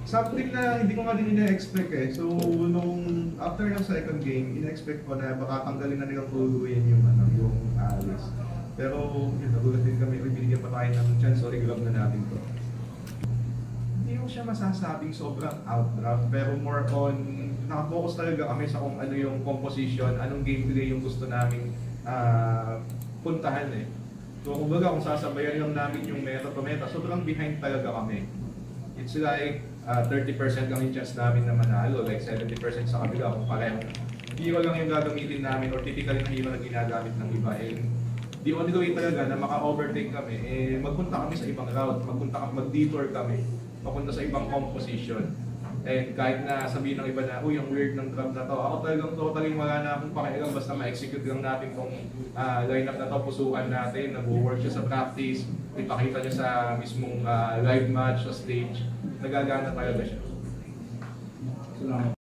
Something na hindi ko nga din ina-expect eh. So, nung after ng second game, ina-expect ko na baka tanggalin na nilang tuluyan yung Alice. Pero, yun, nagulat din kami, binigyan pa tayo ng chance, sorry, grab na natin to. Hindi ko siya masasabing sobrang outdraft, pero more on, nakafocus talaga kami sa kung ano yung composition, anong gameplay yung gusto naming puntahan eh. So, kumbaga, kung sasabayan lang namin yung meta to meta, sobrang behind talaga kami. It's like 30% lang yung chance namin na manalo, like 70% sa kabila kung parang hero lang yung gagamitin namin or typical na hero na ginagamit ng iba. And the only way talaga na maka-overtake kami, magpunta kami sa ibang route, mag-detour kami, papunta sa ibang composition. And kahit na sabihin ng iba na, uy, ang weird ng trap na to, ako talagang totally wala na akong pakialam, basta ma-execute lang natin tong lineup na to, pusukan natin, nag-work siya sa practice, ipakita niya sa mismong live match, sa stage, nagagana talaga siya.